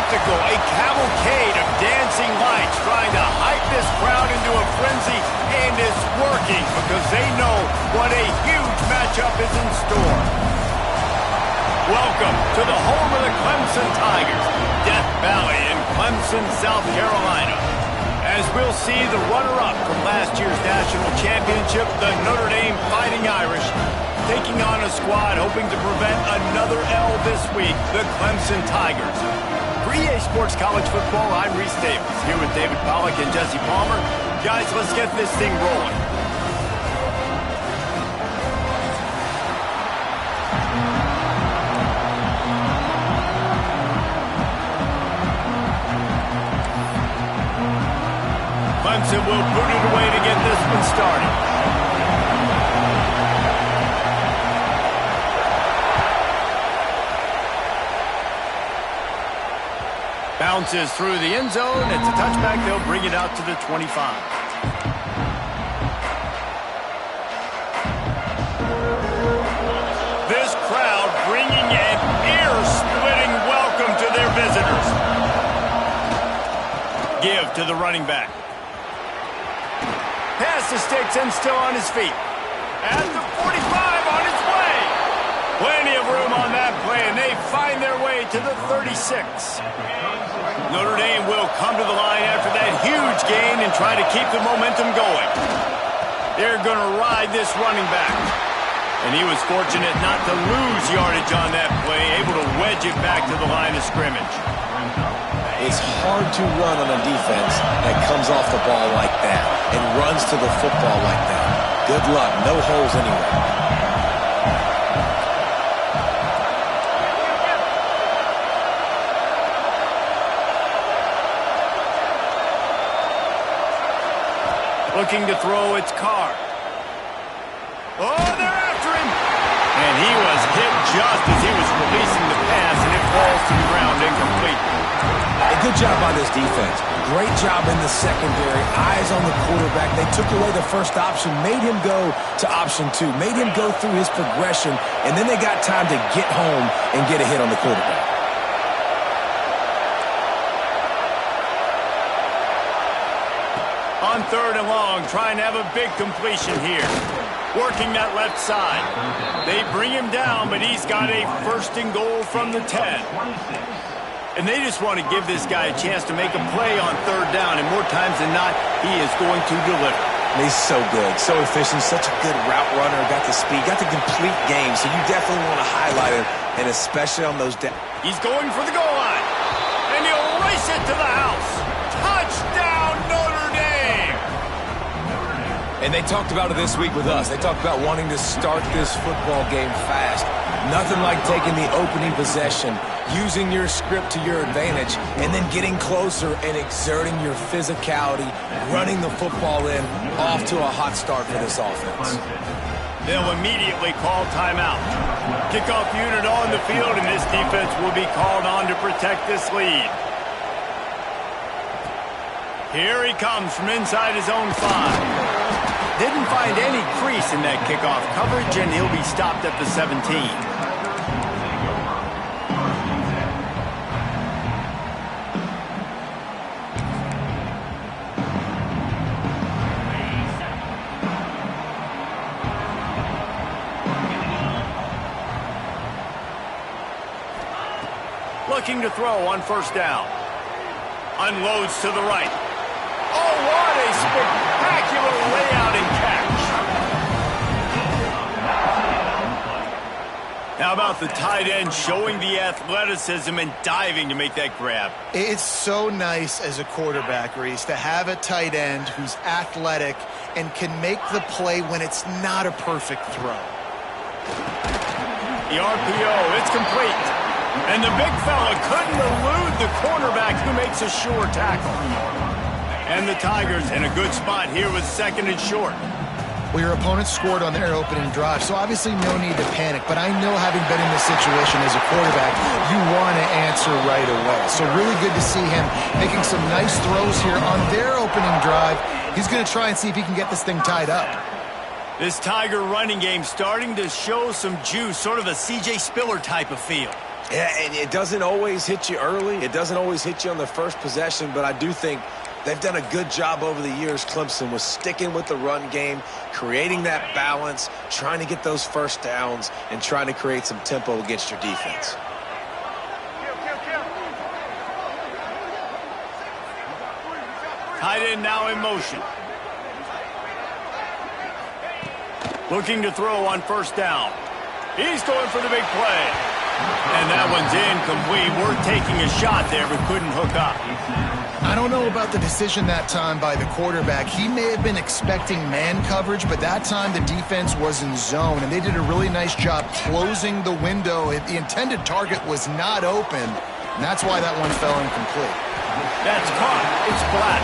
spectacle, a cavalcade of dancing lights trying to hype this crowd into a frenzy, and it's working because they know what a huge matchup is in store. Welcome to the home of the Clemson Tigers, Death Valley in Clemson, South Carolina. As we'll see the runner-up from last year's national championship, the Notre Dame Fighting Irish, taking on a squad hoping to prevent another L this week, the Clemson Tigers. For EA Sports College Football, I'm Reese Davis, here with David Pollack and Jesse Palmer. Guys, let's get this thing rolling. Clemson will put it away to get this one started. Bounces through the end zone. It's a touchback. They'll bring it out to the 25. This crowd bringing an ear-splitting welcome to their visitors. Give to the running back. Pass the sticks and still on his feet. At the 45 on his way. Plenty of room on that play, and they find their way to the 36. Notre Dame will come to the line after that huge gain and try to keep the momentum going. They're going to ride this running back. And he was fortunate not to lose yardage on that play, able to wedge it back to the line of scrimmage. It's hard to run on a defense that comes off the ball like that and runs to the football like that. Good luck. No holes anywhere. Looking to throw, it's Carr. Oh, they're after him! And he was hit just as he was releasing the pass, and it falls to the ground incomplete. A good job by this defense. Great job in the secondary. Eyes on the quarterback. They took away the first option, made him go to option 2, made him go through his progression, and then they got time to get home and get a hit on the quarterback. On 3rd and long, trying to have a big completion here. Working that left side. They bring him down, but he's got a 1st and goal from the 10. And they just want to give this guy a chance to make a play on 3rd down, and more times than not, he is going to deliver. He's so good, so efficient, such a good route runner, got the speed, got the complete game, so you definitely want to highlight him, and especially on those... He's going for the goal line, and he'll race it to the house. Touchdown, Notre Dame! And they talked about it this week with us. They talked about wanting to start this football game fast. Nothing like taking the opening possession, using your script to your advantage, and then getting closer and exerting your physicality, running the football in, off to a hot start for this offense. They'll immediately call timeout. Kickoff unit on the field, and this defense will be called on to protect this lead. Here he comes from inside his own 5. Didn't find any crease in that kickoff coverage, and he'll be stopped at the 17. Looking to throw on 1st down. Unloads to the right. Oh, what a spectacular layout and catch. How about the tight end showing the athleticism and diving to make that grab? It's so nice as a quarterback, Reese, to have a tight end who's athletic and can make the play when it's not a perfect throw. The RPO, it's complete. And the big fella couldn't elude the cornerback who makes a sure tackle. And the Tigers in a good spot here with 2nd and short. Well, your opponent scored on their opening drive, so obviously no need to panic. But I know, having been in this situation as a quarterback, you want to answer right away. So really good to see him making some nice throws here on their opening drive. He's going to try and see if he can get this thing tied up. This Tiger running game starting to show some juice, sort of a C.J. Spiller type of feel. Yeah, and it doesn't always hit you early. It doesn't always hit you on the first possession, but I do think they've done a good job over the years, Clemson, with sticking with the run game, creating that balance, trying to get those first downs, and trying to create some tempo against your defense. Tight end now in motion. Looking to throw on first down. He's going for the big play. And that one's incomplete. We're taking a shot there, but couldn't hook up. I don't know about the decision that time by the quarterback. He may have been expecting man coverage, but that time the defense was in zone, and they did a really nice job closing the window. The intended target was not open, and that's why that one fell incomplete. That's caught. It's flat.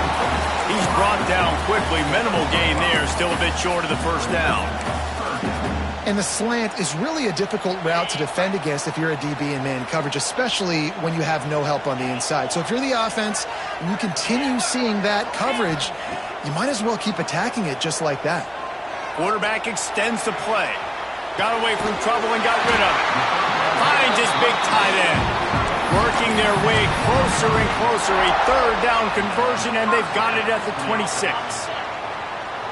He's brought down quickly. Minimal gain there. Still a bit short of the first down. And the slant is really a difficult route to defend against if you're a DB in man coverage, especially when you have no help on the inside. So if you're the offense and you continue seeing that coverage, you might as well keep attacking it just like that. Quarterback extends the play. Got away from trouble and got rid of it. Finds his big tight end. Working their way closer and closer. A third down conversion, and they've got it at the 26.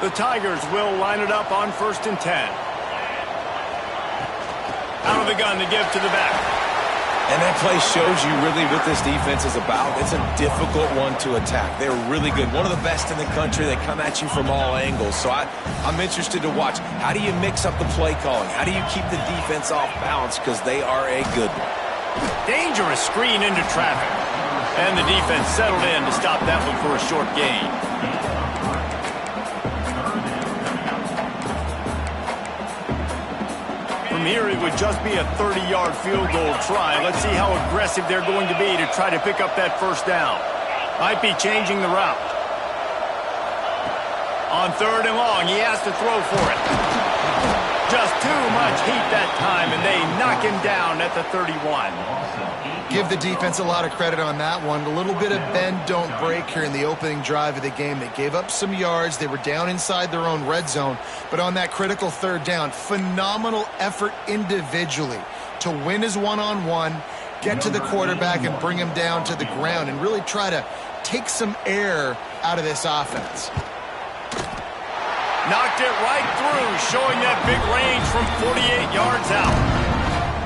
The Tigers will line it up on 1st and 10. Out of the gun to give to the back. And that play shows you really what this defense is about. It's a difficult one to attack. They're really good. One of the best in the country. They come at you from all angles. So I'm interested to watch. How do you mix up the play calling? How do you keep the defense off balance? Because they are a good one. Dangerous screen into traffic. And the defense settled in to stop that one for a short gain. From here, it would just be a 30-yard field goal try. Let's see how aggressive they're going to be to try to pick up that first down. Might be changing the route. On 3rd and long, he has to throw for it. Just too much heat that time, and they knock him down at the 31. Give the defense a lot of credit on that one. A little bit of bend, don't break here in the opening drive of the game. They gave up some yards. They were down inside their own red zone. But on that critical 3rd down, phenomenal effort individually to win his one-on-one, get to the quarterback and bring him down to the ground and really try to take some air out of this offense. Knocked it right through, showing that big range from 48 yards out.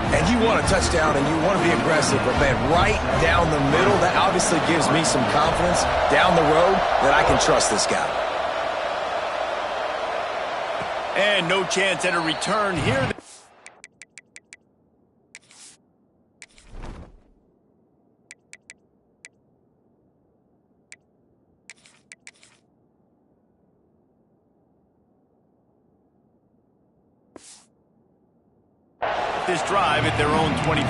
And you want a touchdown and you want to be aggressive, but man, right down the middle, that obviously gives me some confidence down the road that I can trust this guy. And no chance at a return here. This drive at their own 25.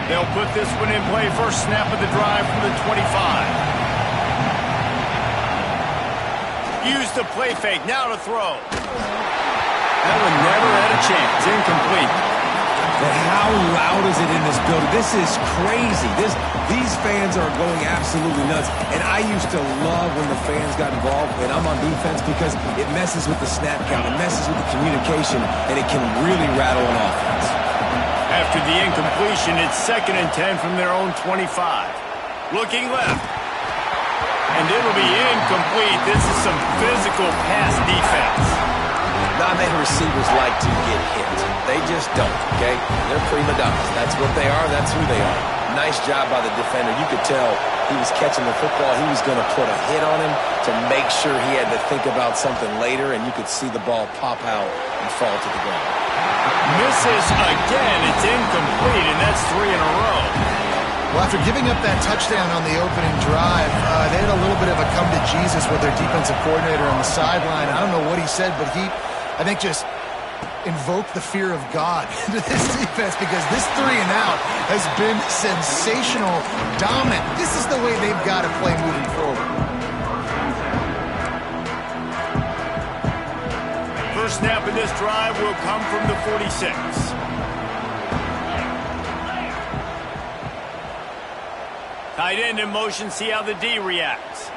They'll put this one in play. First snap of the drive from the 25. Use the play fake. Now to throw. That one never had a chance. Incomplete. But how loud is it in this building? This is crazy. These fans are going absolutely nuts. And I used to love when the fans got involved, and I'm on defense because it messes with the snap count. It messes with the communication, and it can really rattle an offense. After the incompletion, it's 2nd and 10 from their own 25. Looking left. And it'll be incomplete. This is some physical pass defense. Not many receivers like to get hit. They just don't, okay? They're prima donnas. That's what they are. That's who they are. Nice job by the defender. You could tell he was catching the football. He was going to put a hit on him to make sure he had to think about something later, and you could see the ball pop out and fall to the ground. Misses again. It's incomplete, and that's 3 in a row. Well, after giving up that touchdown on the opening drive, they had a little bit of a come to Jesus with their defensive coordinator on the sideline. I don't know what he said, but he, I think, just invoked the fear of God into this defense because this 3-and-out has been sensational, dominant. This is the way they've got to play moving forward. First snap of this drive will come from the 46. Tight end in motion, see how the D reacts.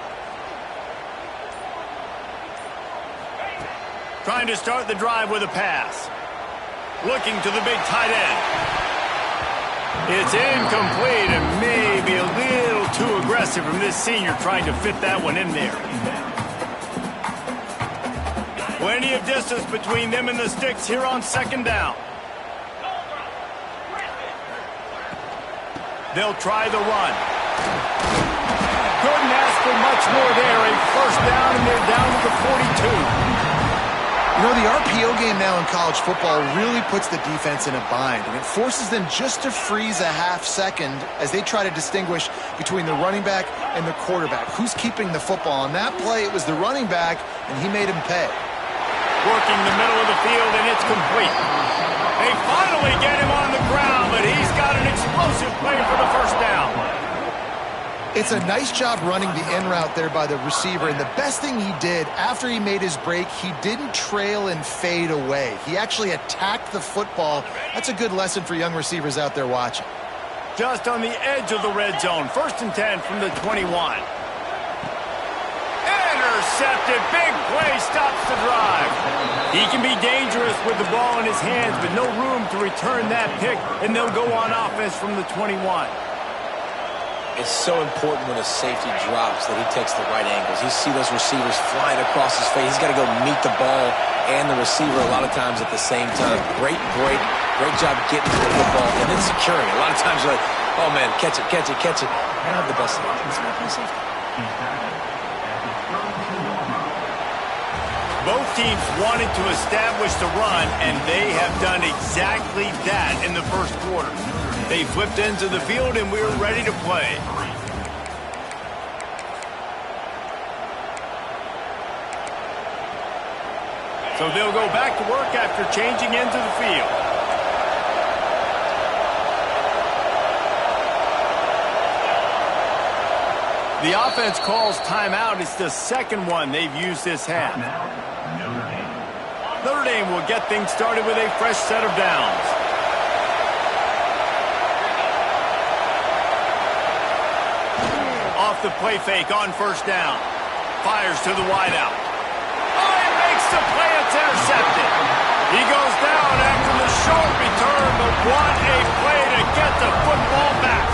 Trying to start the drive with a pass. Looking to the big tight end. It's incomplete and maybe a little too aggressive from this senior trying to fit that one in there. Plenty of distance between them and the sticks here on second down. They'll try the run. Couldn't ask for much more there. A first down, and they're down to the 42. You know, the RPO game now in college football really puts the defense in a bind, and it forces them just to freeze a half second as they try to distinguish between the running back and the quarterback. Who's keeping the football? On that play, it was the running back, and he made him pay. Working the middle of the field, and it's complete. They finally get him on the ground, but he's got an explosive play for the first down. It's a nice job running the in route there by the receiver, and the best thing he did after he made his break, he didn't trail and fade away. He actually attacked the football. That's a good lesson for young receivers out there watching. Just on the edge of the red zone. 1st and 10 from the 21. Intercepted. Big play stops the drive. He can be dangerous with the ball in his hands, but no room to return that pick, and they'll go on offense from the 21. It's so important when a safety drops that he takes the right angles. You see those receivers flying across his face. He's got to go meet the ball and the receiver a lot of times at the same time. Great break. Great job getting to the football and then securing. A lot of times you're like, oh, man, catch it, catch it, catch it. I have the best safety. It's not my safety. Both teams wanted to establish the run, and they have done exactly that in the first quarter. They flipped into the field, and we're ready to play. So they'll go back to work after changing into the field. The offense calls timeout. It's the second one they've used this half. Notre Dame will get things started with a fresh set of downs. Off the play fake on first down. Fires to the wideout. Oh, he makes the play. It's intercepted. He goes down after the short return, but what a play to get the football back.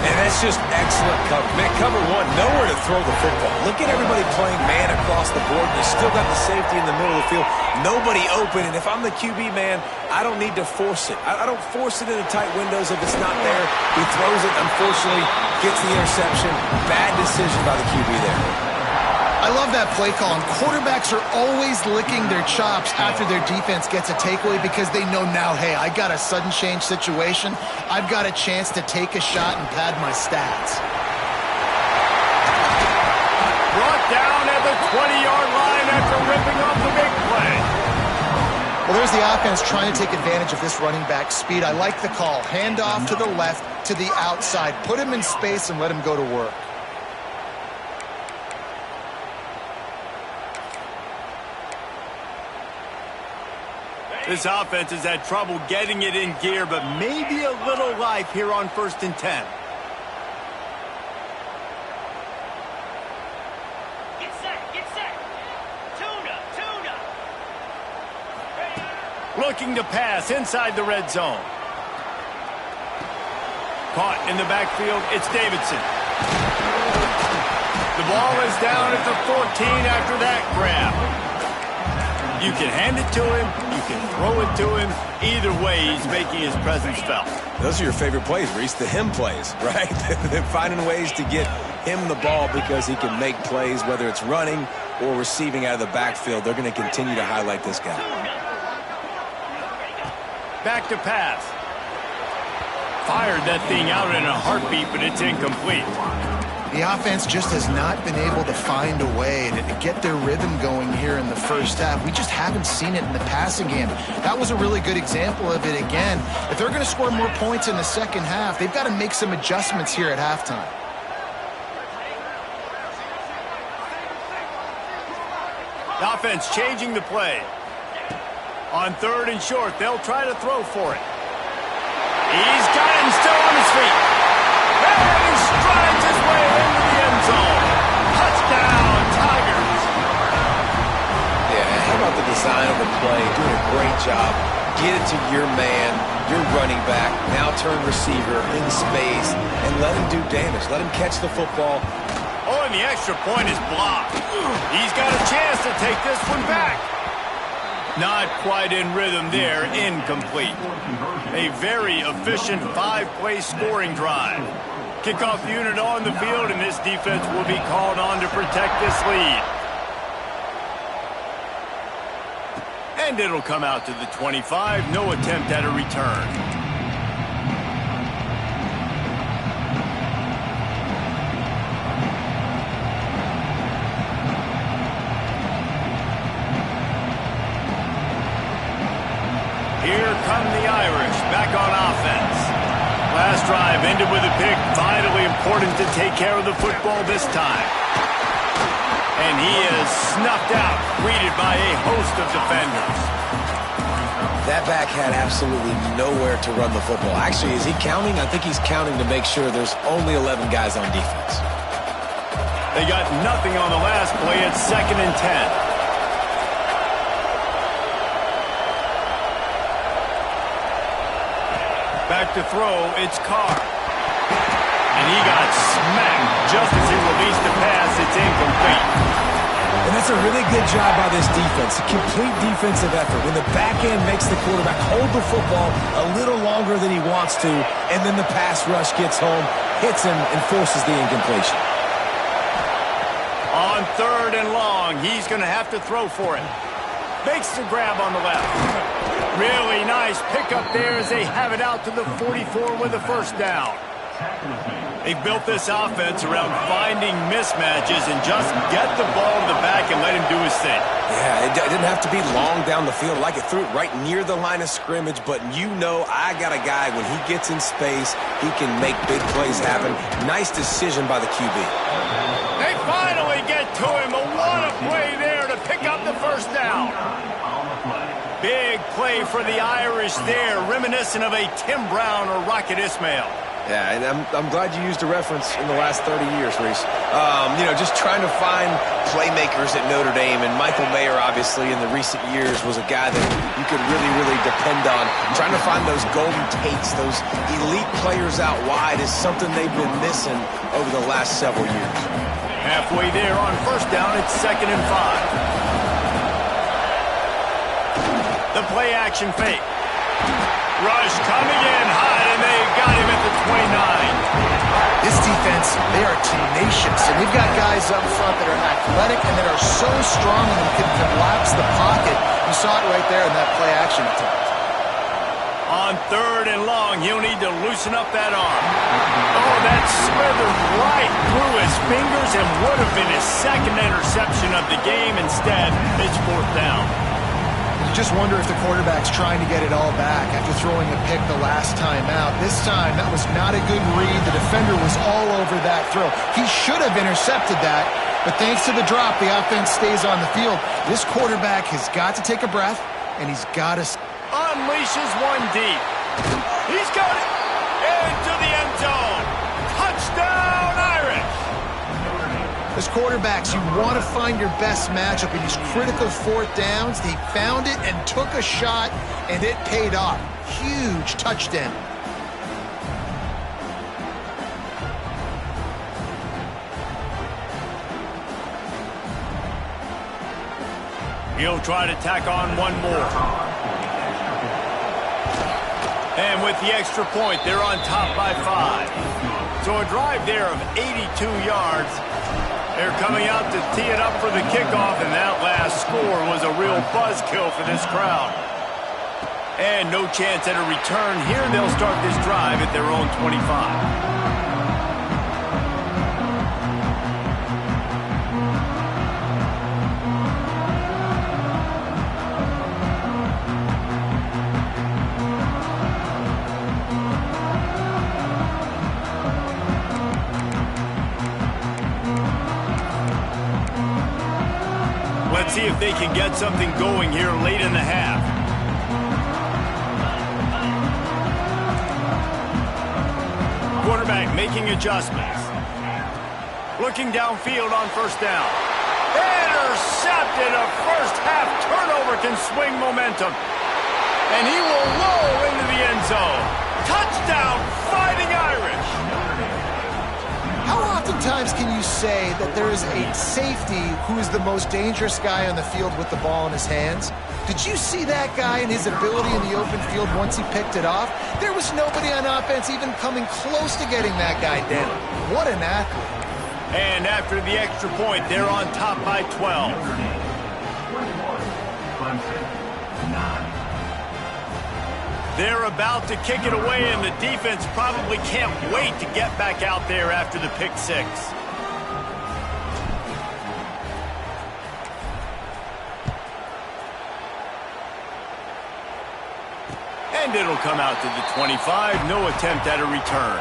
And that's just excellent cover. Man, cover one, nowhere to throw the football. Look at everybody playing man across the board. You still got the safety in the middle of the field. Nobody open. And if I'm the QB, man, I don't need to force it. I don't force it into tight windows if it's not there. He throws it, unfortunately, gets the interception. Bad decision by the QB there. I love that play call, and quarterbacks are always licking their chops after their defense gets a takeaway because they know now, hey, I got a sudden change situation. I've got a chance to take a shot and pad my stats. Brought down at the 20-yard line after ripping off the big play. Well, there's the offense trying to take advantage of this running back speed. I like the call. Hand off to the left, to the outside. Put him in space and let him go to work. This offense has had trouble getting it in gear, but maybe a little life here on 1st and 10. Get set. Tuna. Looking to pass inside the red zone. Caught in the backfield, it's Davidson. The ball is down at the 14 after that grab. You can hand it to him, you can throw it to him. Either way, he's making his presence felt. Those are your favorite plays, Reese, the him plays, right? They're finding ways to get him the ball because he can make plays, whether it's running or receiving out of the backfield. They're going to continue to highlight this guy. Back to pass. Fired that thing out in a heartbeat, but it's incomplete. The offense just has not been able to find a way to get their rhythm going here in the first half. We just haven't seen it in the passing game. That was a really good example of it again. If they're going to score more points in the second half, they've got to make some adjustments here at halftime. The offense changing the play. On 3rd and short, they'll try to throw for it. He's got him still on his feet. Hey! design of the play, doing a great job. Get it to your man, your running back, now turn receiver in space, and let him do damage. Let him catch the football. Oh, and the extra point is blocked. He's got a chance to take this one back. Not quite in rhythm there, incomplete. A very efficient 5-play scoring drive. Kickoff unit on the field, and this defense will be called on to protect this lead. And it'll come out to the 25. No attempt at a return. Here come the Irish, back on offense. Last drive ended with a pick. Vitally important to take care of the football this time. And he is snuffed out, greeted by a host of defenders. That back had absolutely nowhere to run the football. Actually, is he counting? I think he's counting to make sure there's only 11 guys on defense. They got nothing on the last play. It's 2nd and 10. Back to throw, it's Carr. And he got smacked just as he released the pass. It's incomplete. And that's a really good job by this defense. A complete defensive effort. When the back end makes the quarterback hold the football a little longer than he wants to, and then the pass rush gets home, hits him, and forces the incompletion. On 3rd and long, he's going to have to throw for it. Makes the grab on the left. Really nice pickup there as they have it out to the 44 with a first down. They built this offense around finding mismatches and just get the ball to the back and let him do his thing. Yeah, it didn't have to be long down the field. Like it threw it right near the line of scrimmage, but you know I got a guy, when he gets in space, he can make big plays happen. Nice decision by the QB. They finally get to him. What a play there to pick up the first down. Big play for the Irish there, reminiscent of a Tim Brown or Rocket Ismail. Yeah, and I'm glad you used a reference in the last 30 years, Reese. Just trying to find playmakers at Notre Dame, and Michael Mayer, obviously, in the recent years, was a guy that you could really, really depend on. Trying to find those golden takes, those elite players out wide is something they've been missing over the last several years. Halfway there on first down, it's 2nd and 5. The play action fake. Rush coming in hot, and they got him at the 29. This defense, they are tenacious, and they've got guys up front that are athletic and that are so strong and can collapse the pocket. You saw it right there in that play action attempt. On 3rd and long, he'll need to loosen up that arm. Oh, that slithered right through his fingers and would have been his 2nd interception of the game. Instead, it's 4th down. You just wonder if the quarterback's trying to get it all back after throwing a pick the last time out. This time, that was not a good read. The defender was all over that throw. He should have intercepted that, but thanks to the drop, the offense stays on the field. This quarterback has got to take a breath, and he's got to... Unleashes one deep. He's got it into the end zone. Touchdown, Irish. As quarterbacks, you want to find your best matchup in these critical 4th downs. They found it and took a shot, and it paid off. Huge touchdown. He'll try to tack on one more. And with the extra point, they're on top by 5. So a drive there of 82 yards. They're coming out to tee it up for the kickoff, and that last score was a real buzzkill for this crowd. And no chance at a return here. They'll start this drive at their own 25. Let's see if they can get something going here late in the half. Quarterback making adjustments. Looking downfield on first down. Intercepted. A first-half turnover can swing momentum. And he will roll into the end zone. Touchdown, Fighting Irish. How oftentimes can you say that there is a safety who is the most dangerous guy on the field with the ball in his hands? Did you see that guy and his ability in the open field once he picked it off? There was nobody on offense even coming close to getting that guy down. What an athlete. And after the extra point, they're on top by 12. They're about to kick it away, and the defense probably can't wait to get back out there after the pick six. And it'll come out to the 25. No attempt at a return.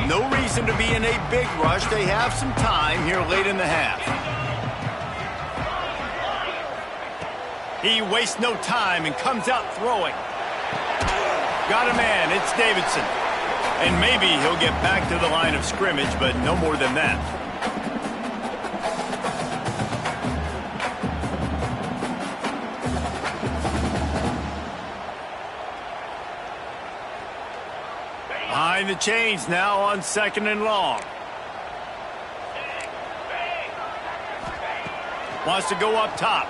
No reason to be in a big rush. They have some time here late in the half. He wastes no time and comes out throwing. Got a man. It's Davidson. And maybe he'll get back to the line of scrimmage, but no more than that. Behind the chains now on 2nd and long. Wants to go up top.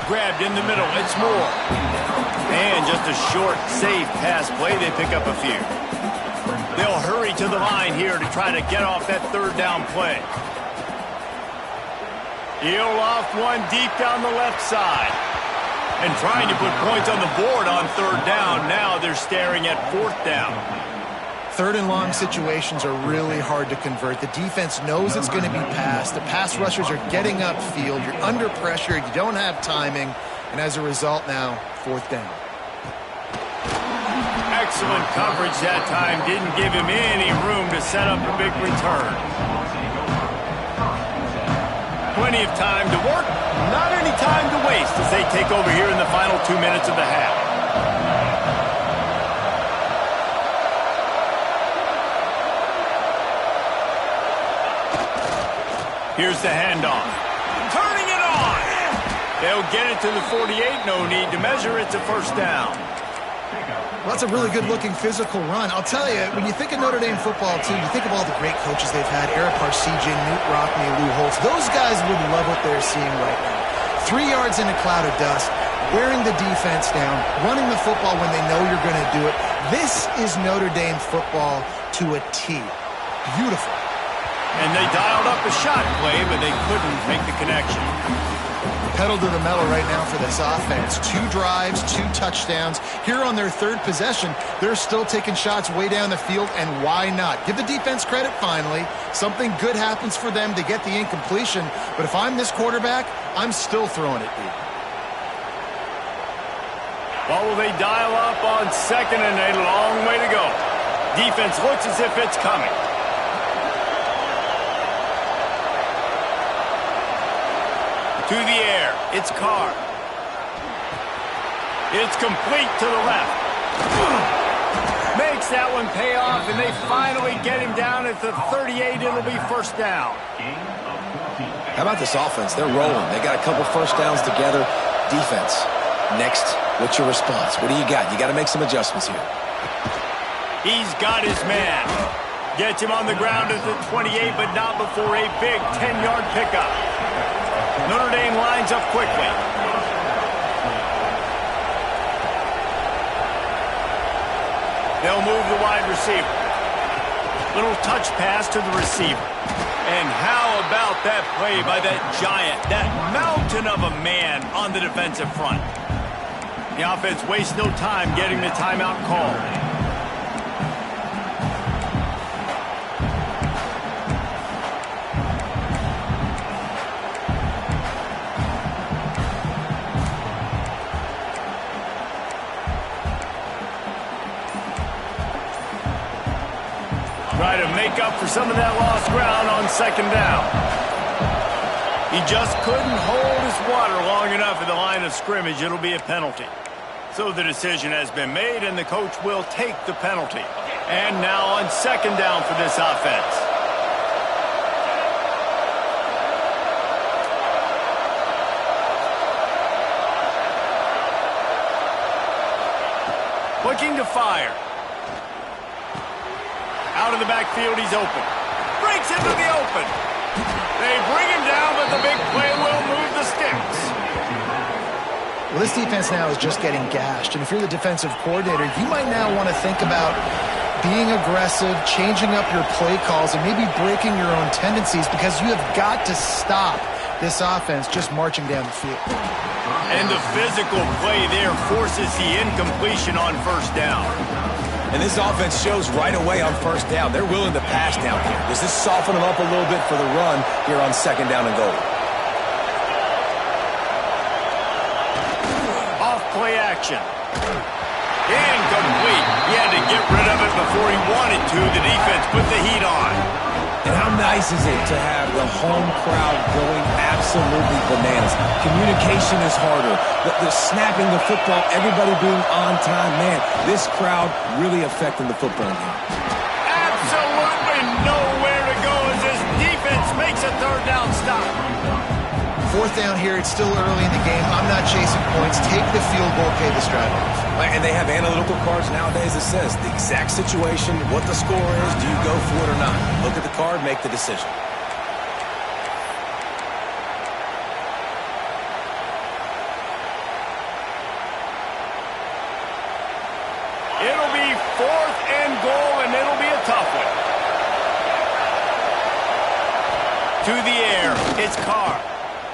Grabbed in the middle. It's Moore. And just a short, safe pass play. They pick up a few. They'll hurry to the line here to try to get off that third down play. He'll loft one deep down the left side. And trying to put points on the board on third down. Now they're staring at 4th down. 3rd and long situations are really hard to convert. The defense knows it's going to be passed. The pass rushers are getting upfield. You're under pressure. You don't have timing. And as a result now, 4th down. Excellent coverage that time. Didn't give him any room to set up a big return. Plenty of time to work. Not any time to waste as they take over here in the final 2 minutes of the half. Here's the handoff. Turning it on. They'll get it to the 48. No need to measure. It's a 1st down. Well, that's a really good-looking physical run. I'll tell you, when you think of Notre Dame football, too, you think of all the great coaches they've had, Eric Parseghian, Newt Rockne, Lou Holtz. Those guys would love what they're seeing right now. 3 yards in a cloud of dust, wearing the defense down, running the football when they know you're going to do it. This is Notre Dame football to a T. Beautiful. And they dialed up a shot play, but they couldn't make the connection. Pedal to the metal right now for this offense. 2 drives, 2 touchdowns. Here on their 3rd possession, they're still taking shots way down the field, and why not? Give the defense credit finally. Something good happens for them to get the incompletion, but if I'm this quarterback, I'm still throwing it deep. Well, will they dial up on 2nd and a long way to go? Defense looks as if it's coming. To the air. It's Carr. It's complete to the left. Makes that one pay off, and they finally get him down at the 38. It'll be 1st down. How about this offense? They're rolling. They got a couple 1st downs together. Defense. Next, what's your response? What do you got? You got to make some adjustments here. He's got his man. Gets him on the ground at the 28, but not before a big 10-yard pickup. Notre Dame lines up quickly. They'll move the wide receiver. Little touch pass to the receiver. And how about that play by that giant, that mountain of a man on the defensive front? The offense wastes no time getting the timeout called. Try to make up for some of that lost ground on 2nd down. He just couldn't hold his water long enough at the line of scrimmage. It'll be a penalty. So the decision has been made, and the coach will take the penalty. And now on second down for this offense. Looking to fire. Out of the backfield, he's open. Breaks into the open. They bring him down, but the big play will move the sticks. Well, this defense now is just getting gashed. And if you're the defensive coordinator, you might now want to think about being aggressive, changing up your play calls, and maybe breaking your own tendencies, because you have got to stop this offense just marching down the field. And the physical play there forces the incompletion on first down. And this offense shows right away on first down. They're willing to pass down here. Does this soften them up a little bit for the run here on second down and goal? Off play action. Incomplete. He had to get rid of it before he wanted to. The defense put the heat on. And how nice is it to have the home crowd going absolutely bananas? Communication is harder. The snapping the football, everybody being on time. Man, this crowd really affecting the football game. Absolutely nowhere to go as this defense makes a third down stop. Fourth down here, it's still early in the game. I'm not chasing points. Take the field goal, pay the strategy. And they have analytical cards nowadays that says the exact situation, what the score is, do you go for it or not? Look at the card, make the decision. It'll be fourth and goal, and it'll be a tough one. To the air, it's Carr.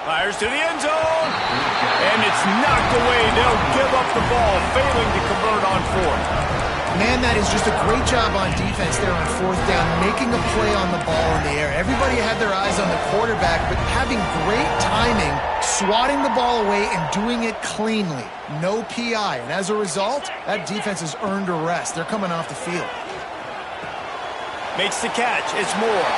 Fires to the end zone, and it's knocked away. They'll give up the ball, failing to convert on fourth. Man, that is just a great job on defense there on fourth down, making a play on the ball in the air. Everybody had their eyes on the quarterback, but having great timing, swatting the ball away and doing it cleanly. No PI, and as a result, that defense has earned a rest. They're coming off the field. Makes the catch. It's Moore.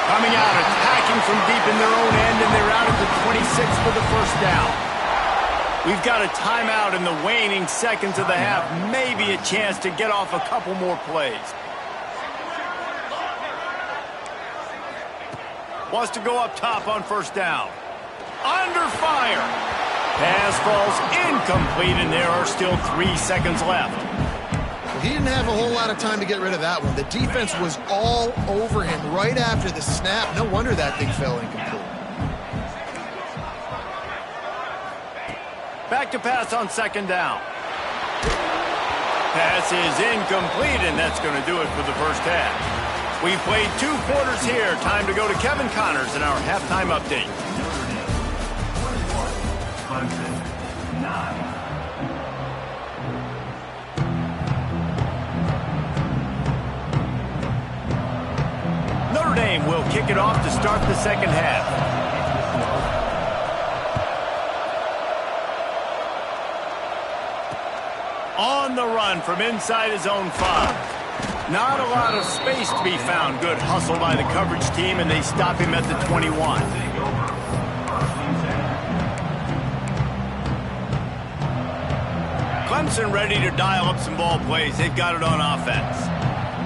Coming out, attacking from deep in their own end, and they're out at the 26 for the first down. We've got a timeout in the waning seconds of the half. Maybe a chance to get off a couple more plays. Wants to go up top on first down. Under fire. Pass falls incomplete, and there are still 3 seconds left. He didn't have a whole lot of time to get rid of that one. The defense was all over him right after the snap. No wonder that thing fell incomplete. Back to pass on second down. Pass is incomplete, and that's going to do it for the first half. We've played 2 quarters here. Time to go to Kevin Connors in our halftime update. Notre Dame will kick it off to start the second half. On the run from inside his own 5. Not a lot of space to be found. Good hustle by the coverage team, and they stop him at the 21. Clemson ready to dial up some ball plays. They've got it on offense.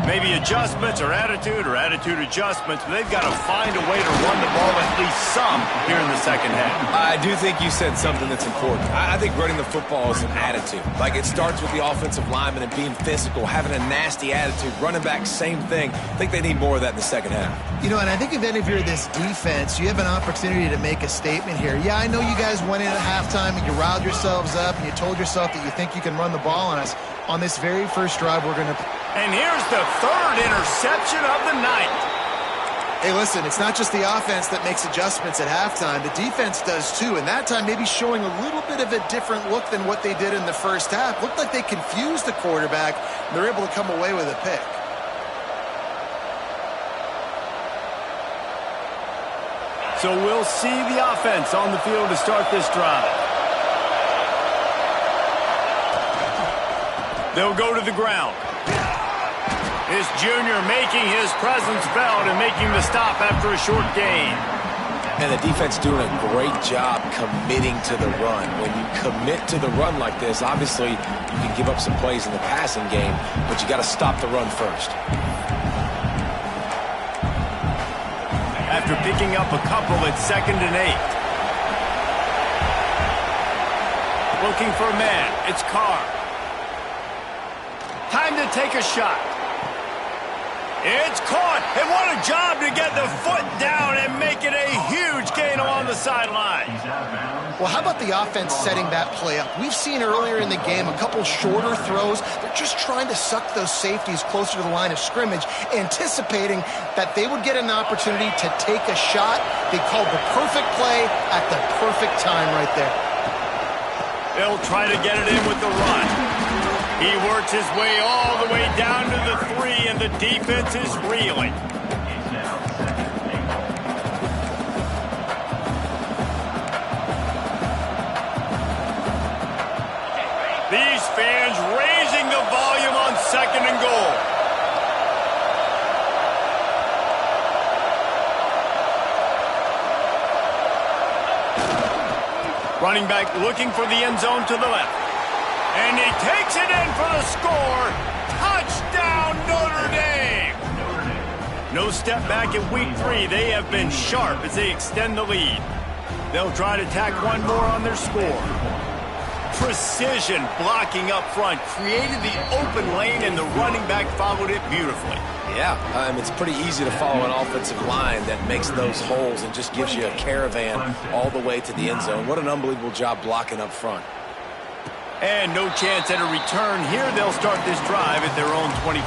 Maybe adjustments or attitude adjustments, but they've got to find a way to run the ball at least some here in the second half. I do think you said something that's important. I think running the football is an attitude. Like, it starts with the offensive lineman and being physical, having a nasty attitude. Running back, same thing. I think they need more of that in the second half. You know, and I think if you're this defense, you have an opportunity to make a statement here. Yeah, I know you guys went in at halftime and you riled yourselves up and you told yourself that you think you can run the ball on us. On this very first drive, we're going to... And here's the third interception of the night. Hey, listen, it's not just the offense that makes adjustments at halftime. The defense does too, and that time maybe showing a little bit of a different look than what they did in the first half. Looked like they confused the quarterback, and they're able to come away with a pick. So we'll see the offense on the field to start this drive. They'll go to the ground. This junior making his presence felt and making the stop after a short gain. And the defense doing a great job committing to the run. When you commit to the run like this, obviously you can give up some plays in the passing game, but you got to stop the run first. After picking up a couple, it's 2nd and 8. Looking for a man. It's Carr. Time to take a shot. It's caught, and what a job to get the foot down and make it a huge gain along the sideline. Well, how about the offense setting that play up? We've seen earlier in the game a couple shorter throws. They're just trying to suck those safeties closer to the line of scrimmage, anticipating that they would get an opportunity to take a shot. They called the perfect play at the perfect time right there. They'll try to get it in with the run. He works his way all the way down to the 3, and the defense is reeling. These fans raising the volume on 2nd and goal. Running back looking for the end zone to the left. And he takes it in for the score. Touchdown, Notre Dame! No step back in week 3. They have been sharp as they extend the lead. They'll try to tack one more on their score. Precision blocking up front created the open lane, and the running back followed it beautifully. Yeah, it's pretty easy to follow an offensive line that makes those holes and just gives you a caravan all the way to the end zone. What an unbelievable job blocking up front. And no chance at a return here. They'll start this drive at their own 25.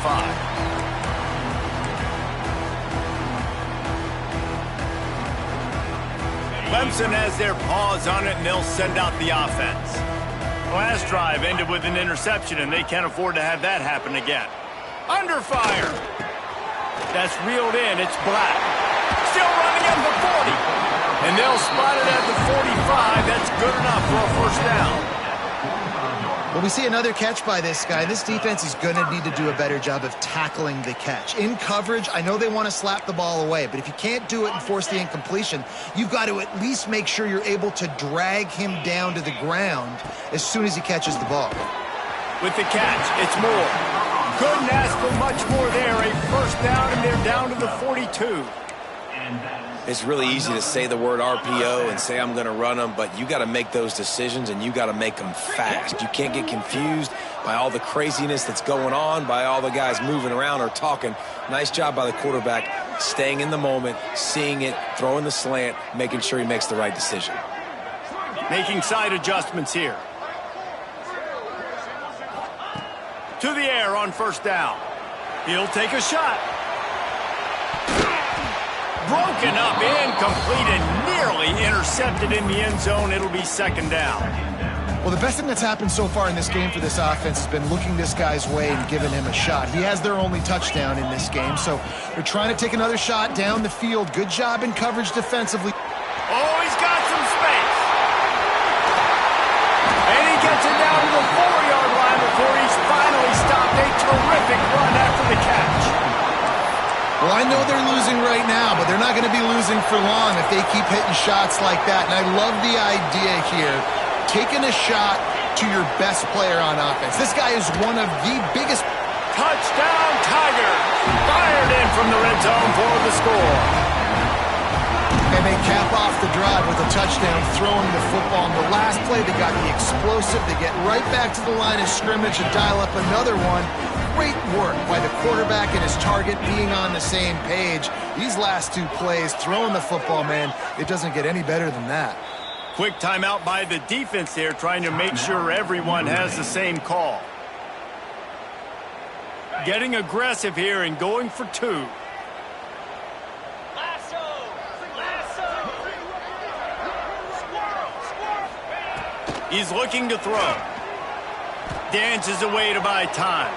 Clemson has their paws on it, and they'll send out the offense. Last drive ended with an interception, and they can't afford to have that happen again. Under fire. That's reeled in. It's Black. Still running at the 40. And they'll spot it at the 45. That's good enough for a first down. Well, we see another catch by this guy. This defense is going to need to do a better job of tackling the catch. In coverage, I know they want to slap the ball away, but if you can't do it and force the incompletion, you've got to at least make sure you're able to drag him down to the ground as soon as he catches the ball. With the catch, it's Moore. Couldn't ask for much more there. A first down, and they're down to the 42. It's really easy to say the word RPO and say I'm going to run them, but you got to make those decisions, and you got to make them fast. You can't get confused by all the craziness that's going on, by all the guys moving around or talking. Nice job by the quarterback, staying in the moment, seeing it, throwing the slant, making sure he makes the right decision. Making side adjustments here. To the air on first down. He'll take a shot. Broken up, incomplete, and nearly intercepted in the end zone. It'll be second down. Well, the best thing that's happened so far in this game for this offense has been looking this guy's way and giving him a shot. He has their only touchdown in this game, so they're trying to take another shot down the field. Good job in coverage defensively. Oh, he's got some space. And he gets it down to the 4-yard line before he's finally stopped. A terrific run after the catch. Well, I know they're losing right now, but they're not going to be losing for long if they keep hitting shots like that. And I love the idea here, taking a shot to your best player on offense. This guy is one of the biggest. Touchdown, Tigers! Fired in from the red zone for the score. And they cap off the drive with a touchdown, throwing the football. In the last play, they got the explosive. They get right back to the line of scrimmage and dial up another one. Great work by the quarterback and his target being on the same page. These last two plays, throwing the football, man, it doesn't get any better than that. Quick timeout by the defense there, trying to make sure everyone has the same call. Getting aggressive here and going for two. He's looking to throw. Dances away to buy time.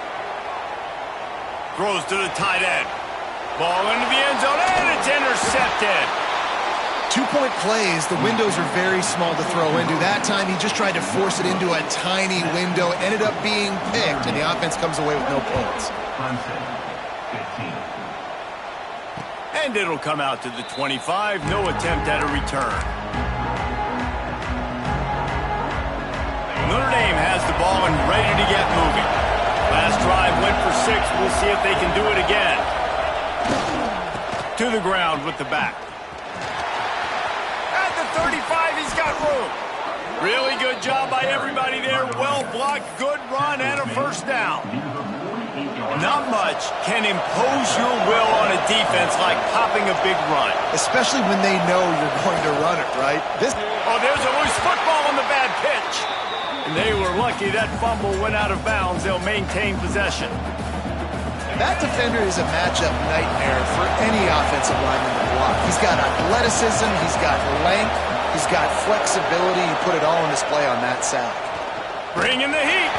Throws to the tight end. Ball into the end zone, and it's intercepted. 2-point plays, the windows are very small to throw into. That time, he just tried to force it into a tiny window. Ended up being picked, and the offense comes away with no points. And it'll come out to the 25. No attempt at a return. Notre Dame has the ball and ready to get moving. Last drive went for 6. We'll see if they can do it again. To the ground with the back. At the 35, he's got room. Really good job by everybody there. Well blocked, good run, and a first down. Not much can impose your will on a defense like popping a big run. Especially when they know you're going to run it, right? Oh, there's a loose football on the bad pitch. And they were lucky that fumble went out of bounds. They'll maintain possession. That defender is a matchup nightmare for any offensive lineman to block. He's got athleticism, he's got length, he's got flexibility. He put it all on display on that sack. Bringing the heat.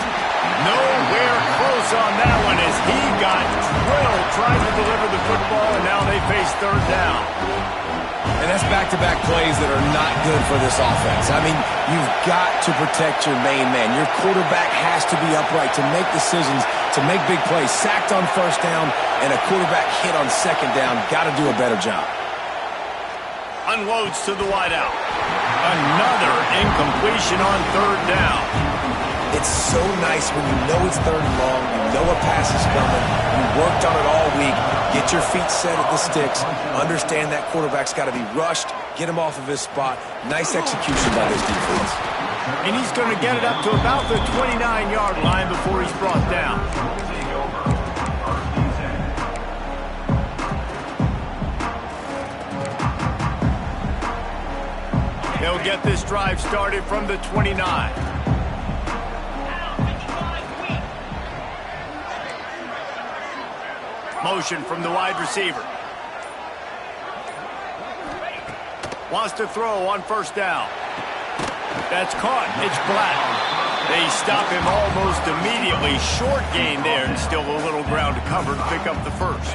Nowhere close on that one as he got drilled trying to deliver the football, and now they face third down. And that's back-to-back plays that are not good for this offense. I mean, you've got to protect your main man. Your quarterback has to be upright to make decisions, to make big plays. Sacked on first down and a quarterback hit on second down. Got to do a better job. Unloads to the wideout. Another incompletion on third down. It's so nice when you know it's third and long, you know a pass is coming, you worked on it all week, get your feet set at the sticks, understand that quarterback's got to be rushed, get him off of his spot. Nice execution by this defense. And he's going to get it up to about the 29-yard line before he's brought down. They'll get this drive started from the 29. Motion from the wide receiver. Wants to throw on first down. That's caught. It's Black. They stop him almost immediately. Short gain there and still a little ground to cover to pick up the first.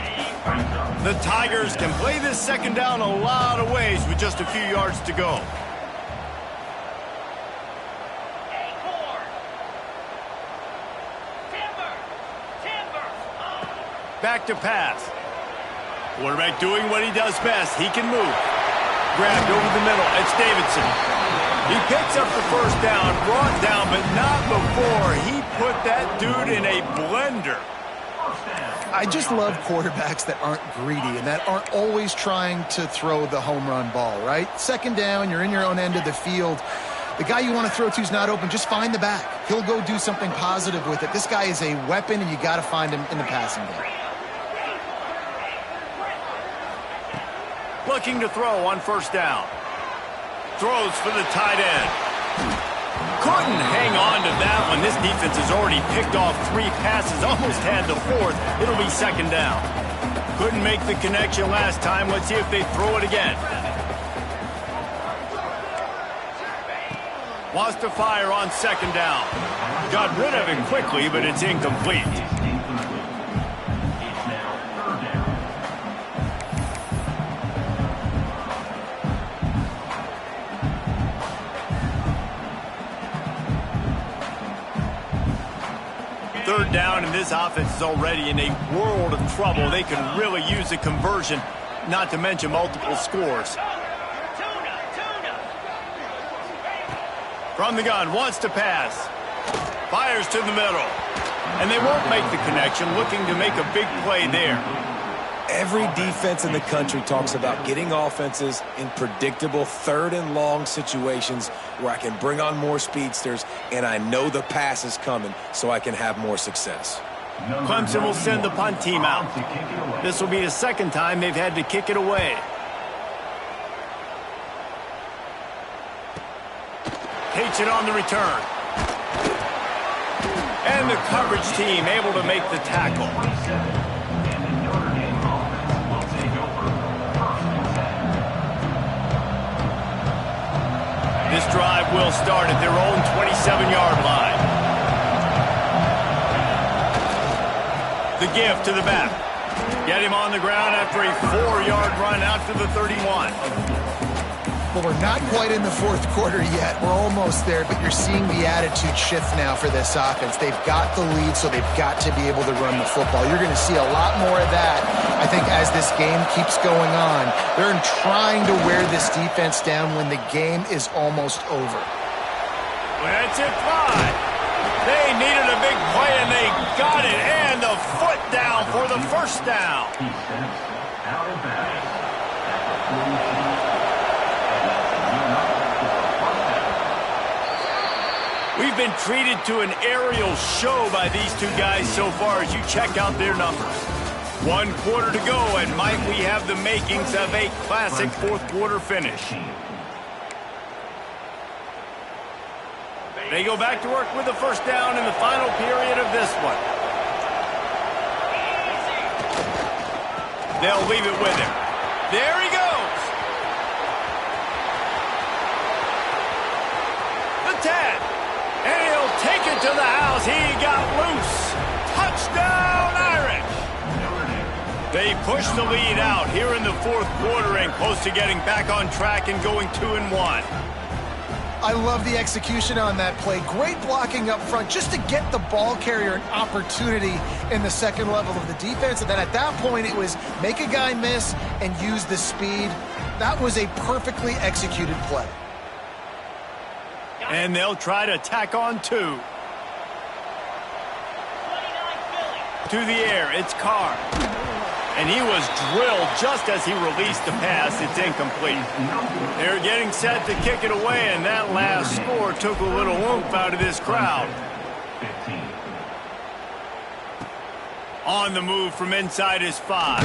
The Tigers can play this second down a lot of ways with just a few yards to go. Back to pass. Quarterback doing what he does best. He can move. Grabbed over the middle. It's Davidson. He picks up the first down, brought down, but not before he put that dude in a blender. I just love quarterbacks that aren't greedy and that aren't always trying to throw the home run ball, right? Second down, you're in your own end of the field. The guy you want to throw to is not open. Just find the back. He'll go do something positive with it. This guy is a weapon, and you got to find him in the passing game. Looking to throw on first down. Throws for the tight end. Couldn't hang on to that one. This defense has already picked off 3 passes, almost had the 4th. It'll be second down. Couldn't make the connection last time. Let's see if they throw it again. Wants to fire on second down. Got rid of it quickly, but it's incomplete. Third down, and this offense is already in a world of trouble. They can really use a conversion, not to mention multiple scores. From the gun, wants to pass. Fires to the middle. And they won't make the connection, looking to make a big play there. Every defense in the country talks about getting offenses in predictable third and long situations where I can bring on more speedsters and I know the pass is coming so I can have more success. Clemson will send the punt team out. This will be the second time they've had to kick it away. Takes it on the return. And the coverage team able to make the tackle. This drive will start at their own 27-yard line. The give to the back. Get him on the ground after a 4-yard run out to the 31. Well, we're not quite in the fourth quarter yet. We're almost there, but you're seeing the attitude shift now for this offense. They've got the lead, so they've got to be able to run the football. You're going to see a lot more of that, I think, as this game keeps going on. They're trying to wear this defense down when the game is almost over. That's it, Clyde. They needed a big play, and they got it. And the foot down for the first down. Out of bounds. We've been treated to an aerial show by these two guys so far as you check out their numbers. 1 quarter to go, and might we have the makings of a classic fourth quarter finish. They go back to work with the first down in the final period of this one. They'll leave it with him. There he goes. The 10. And he'll take it to the house. He got loose. Touchdown, Irish. They push the lead out here in the fourth quarter and close to getting back on track and going 2-1. I love the execution on that play. Great blocking up front just to get the ball carrier an opportunity in the second level of the defense. And then at that point, it was make a guy miss and use the speed. That was a perfectly executed play. And they'll try to tack on 2. 29 Philly. To the air, it's Carr. And he was drilled just as he released the pass. It's incomplete. They're getting set to kick it away, and that last score took a little oomph out of this crowd. 15. On the move from inside his 5.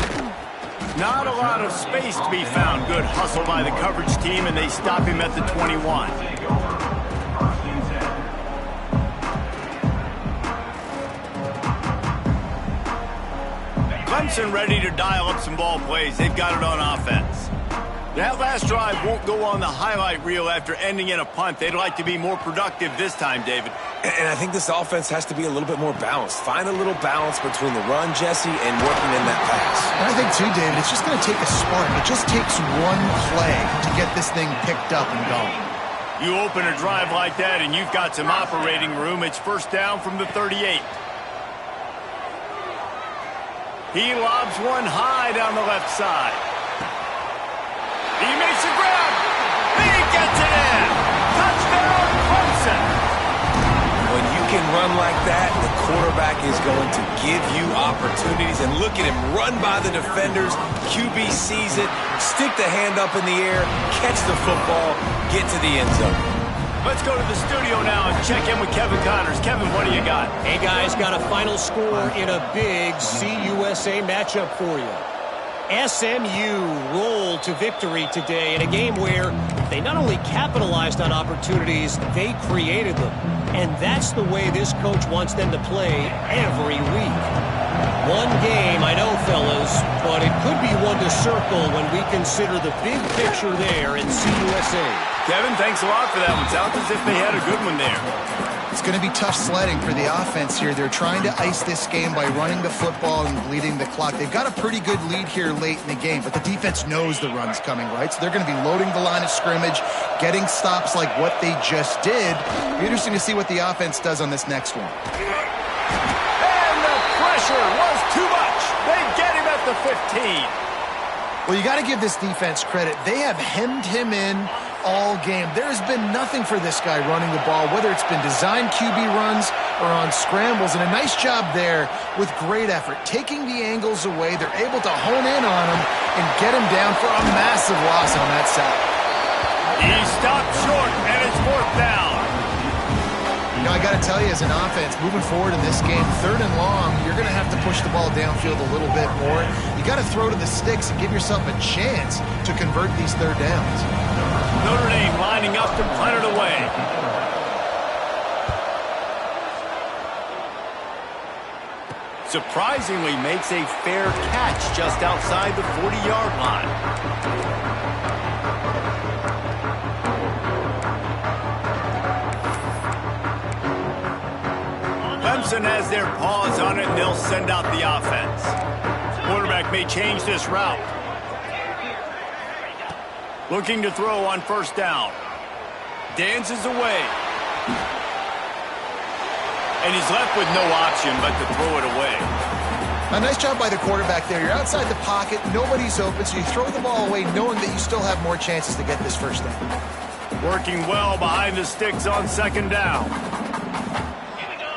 Not a lot of space to be found. Good hustle by the coverage team, and they stop him at the 21. Clemson ready to dial up some ball plays. They've got it on offense. That last drive won't go on the highlight reel after ending in a punt. They'd like to be more productive this time, David. And I think this offense has to be a little bit more balanced. Find a little balance between the run, Jesse, and working in that pass. And I think, too, David, it's just going to take a spark. It just takes one play to get this thing picked up and going. You open a drive like that, and you've got some operating room. It's first down from the 38. He lobs one high down the left side. He makes a grab. He gets it in. Touchdown, Clemson. When you can run like that, the quarterback is going to give you opportunities. And look at him run by the defenders. QB sees it, stick the hand up in the air, catch the football, get to the end zone. Let's go to the studio now and check in with Kevin Connors. Kevin, what do you got? Hey, guys, got a final score in a big CUSA matchup for you. SMU rolled to victory today in a game where they not only capitalized on opportunities, they created them. And that's the way this coach wants them to play every week. One game, I know, fellas, but it could be one to circle when we consider the big picture there in CUSA. Kevin, thanks a lot for that one. Sounds as if they had a good one there. It's going to be tough sledding for the offense here. They're trying to ice this game by running the football and bleeding the clock. They've got a pretty good lead here late in the game, but the defense knows the run's coming, right? So they're going to be loading the line of scrimmage, getting stops like what they just did. It'll be interesting to see what the offense does on this next one. And the pressure was too much. They get him at the 15. Well, you got to give this defense credit. They have hemmed him in all game. There's been nothing for this guy running the ball, whether it's been designed QB runs or on scrambles, and a nice job there with great effort. Taking the angles away, they're able to hone in on him and get him down for a massive loss on that side. He stopped short, and it's fourth down. You know, I got to tell you, as an offense, moving forward in this game, 3rd and long, you're going to have to push the ball downfield a little bit more. You got to throw to the sticks and give yourself a chance to convert these 3rd downs. Notre Dame lining up to punt it away. Surprisingly makes a fair catch just outside the 40-yard line. Clemson has their paws on it, and they'll send out the offense. Quarterback may change this route. Looking to throw on first down. Dances away. And he's left with no option but to throw it away. A nice job by the quarterback there. You're outside the pocket, nobody's open, so you throw the ball away knowing that you still have more chances to get this first down. Working well behind the sticks on second down. Here we go.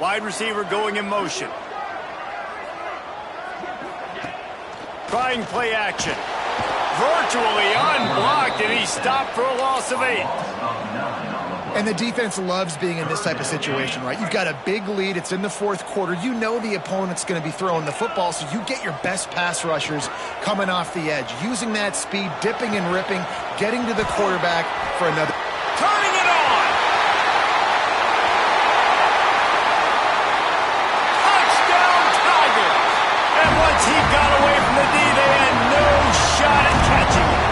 Wide receiver going in motion. Trying play action. Virtually unblocked, and he stopped for a loss of 8. And the defense loves being in this type of situation, right? You've got a big lead. It's in the fourth quarter. You know the opponent's going to be throwing the football, so you get your best pass rushers coming off the edge, using that speed, dipping and ripping, getting to the quarterback for another. Turning it on! Touchdown Tigers! And once he got away from the D, they had no shot at catching it.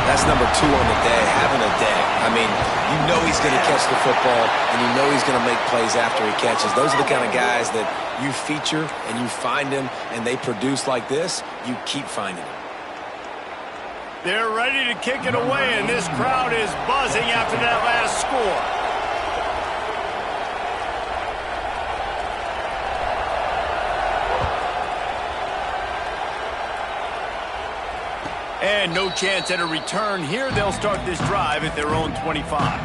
That's number 2 on the day, having a day. I mean, you know he's going to catch the football, and you know he's going to make plays after he catches. Those are the kind of guys that you feature, and you find them, and they produce like this, you keep finding them. They're ready to kick it away, and this crowd is buzzing after that last score. And no chance at a return here. They'll start this drive at their own 25.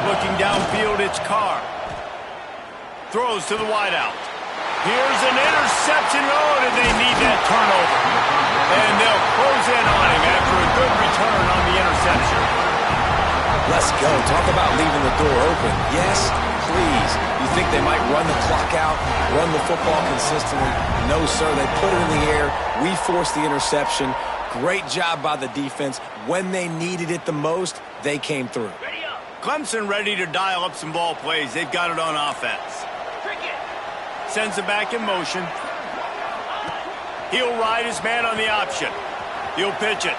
Looking downfield, it's Carr. Throws to the wideout. Here's an interception. Oh, did they need that turnover? And they'll close in on him after a good return on the interception. Let's go. Talk about leaving the door open. Yes, please. You think they might run the clock out, run the football consistently? No, sir. They put it in the air. We forced the interception. Great job by the defense. When they needed it the most, they came through. Ready up. Clemson ready to dial up some ball plays. They've got it on offense. Sends it back in motion. He'll ride his man on the option. He'll pitch it.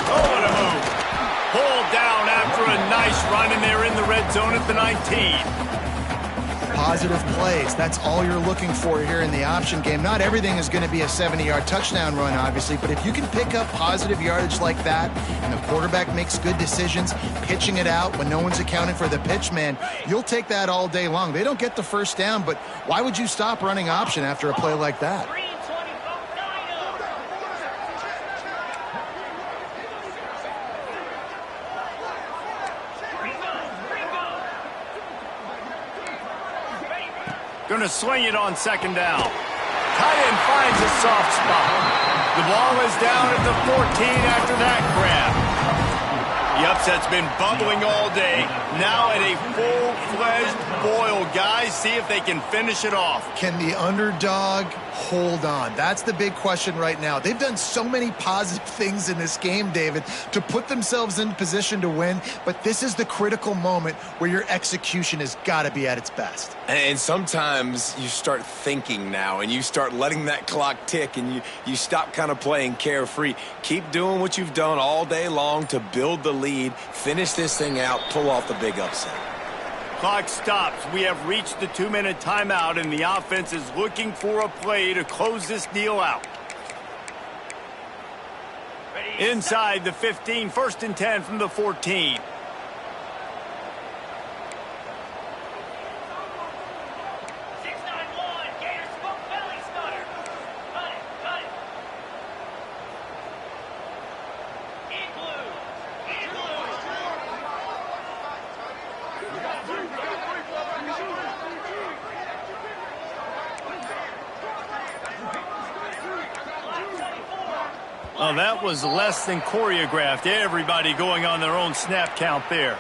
Oh, what a move. Pulled down after a nice run, and they're in the red zone at the 19. Positive plays. That's all you're looking for here in the option game. Not everything is going to be a 70-yard touchdown run, obviously, but if you can pick up positive yardage like that and the quarterback makes good decisions, pitching it out when no one's accounting for the pitch, man, you'll take that all day long. They don't get the first down, but why would you stop running option after a play like that? Going to swing it on second down. Tight end finds a soft spot. The ball is down at the 14 after that grab. The upset's been bubbling all day. Now at a full-fledged boil. Guys, see if they can finish it off. Can the underdog hold on? That's the big question right now. They've done so many positive things in this game, David, to put themselves in position to win, but this is the critical moment where your execution has got to be at its best. And sometimes you start thinking now, and you start letting that clock tick, and you stop kind of playing carefree. Keep doing what you've done all day long to build the lead, finish this thing out, pull off the big upset. Clock stops. We have reached the 2-minute timeout, and the offense is looking for a play to close this deal out. Inside the 15, 1st and 10 from the 14. Well, that was less than choreographed. Everybody going on their own snap count there.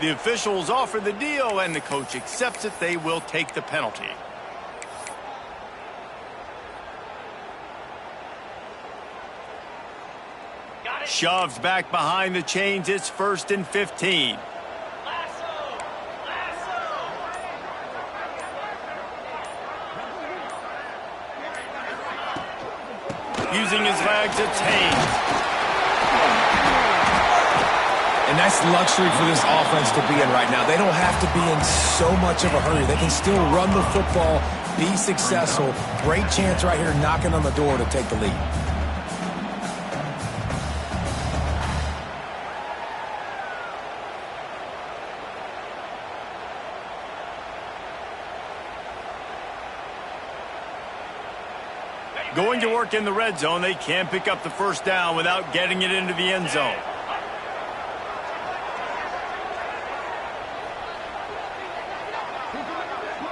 The officials offer the deal, and the coach accepts it. They will take the penalty. Got Shoved back behind the chains. It's 1st and 15. Using his legs, it's Haynes. And that's luxury for this offense to be in right now. They don't have to be in so much of a hurry. They can still run the football, be successful. Great chance right here knocking on the door to take the lead. Going to work in the red zone. They can't pick up the first down without getting it into the end zone.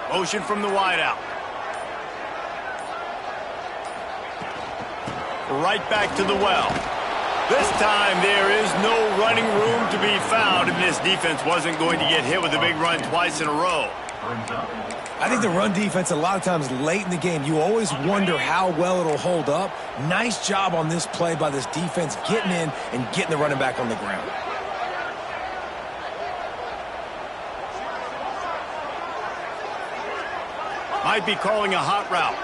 Motion from the wideout. Right back to the well. This time there is no running room to be found, and this defense wasn't going to get hit with a big run twice in a row. I think the run defense, a lot of times late in the game, you always wonder how well it'll hold up. Nice job on this play by this defense, getting in and getting the running back on the ground. Might be calling a hot route.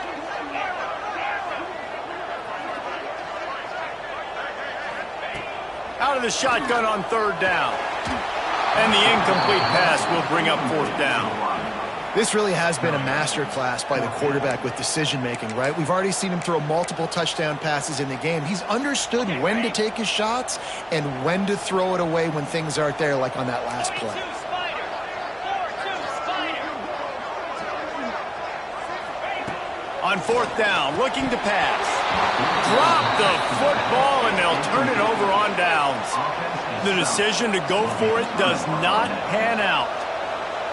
Out of the shotgun on 3rd down. And the incomplete pass will bring up 4th down. This really has been a masterclass by the quarterback with decision-making, right? We've already seen him throw multiple touchdown passes in the game. He's understood when to take his shots and when to throw it away when things aren't there, like on that last play. On 4th down, looking to pass. Drop the football, and they'll turn it over on downs. The decision to go for it does not pan out.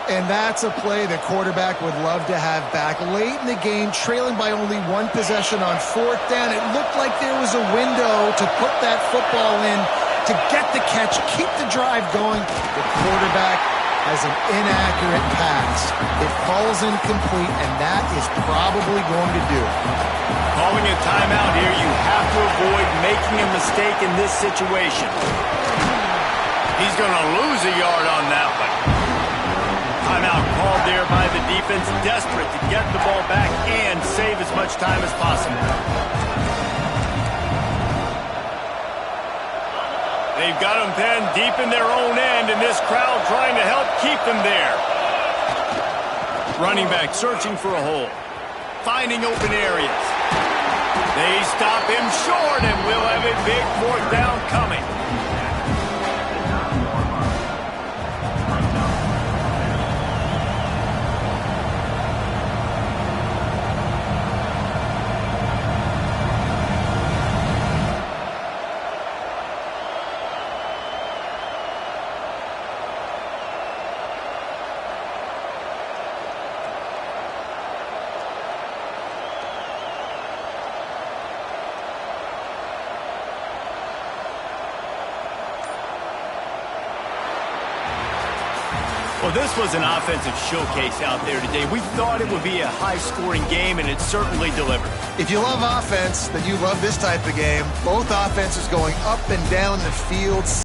And that's a play the quarterback would love to have back. Late in the game, trailing by only 1 possession on 4th down, it looked like there was a window to put that football in, to get the catch, keep the drive going. The quarterback has an inaccurate pass. It falls incomplete, and that is probably going to do it. Calling a timeout here, you have to avoid making a mistake in this situation. He's going to lose a yard on that one. Timeout called there by the defense, desperate to get the ball back and save as much time as possible. They've got them pinned deep in their own end, and this crowd trying to help keep them there. Running back searching for a hole, finding open areas. They stop him short, and we'll have a big 4th down coming. Well, this was an offensive showcase out there today. We thought it would be a high-scoring game, and it certainly delivered. If you love offense, then you love this type of game. Both offenses going up and down the field.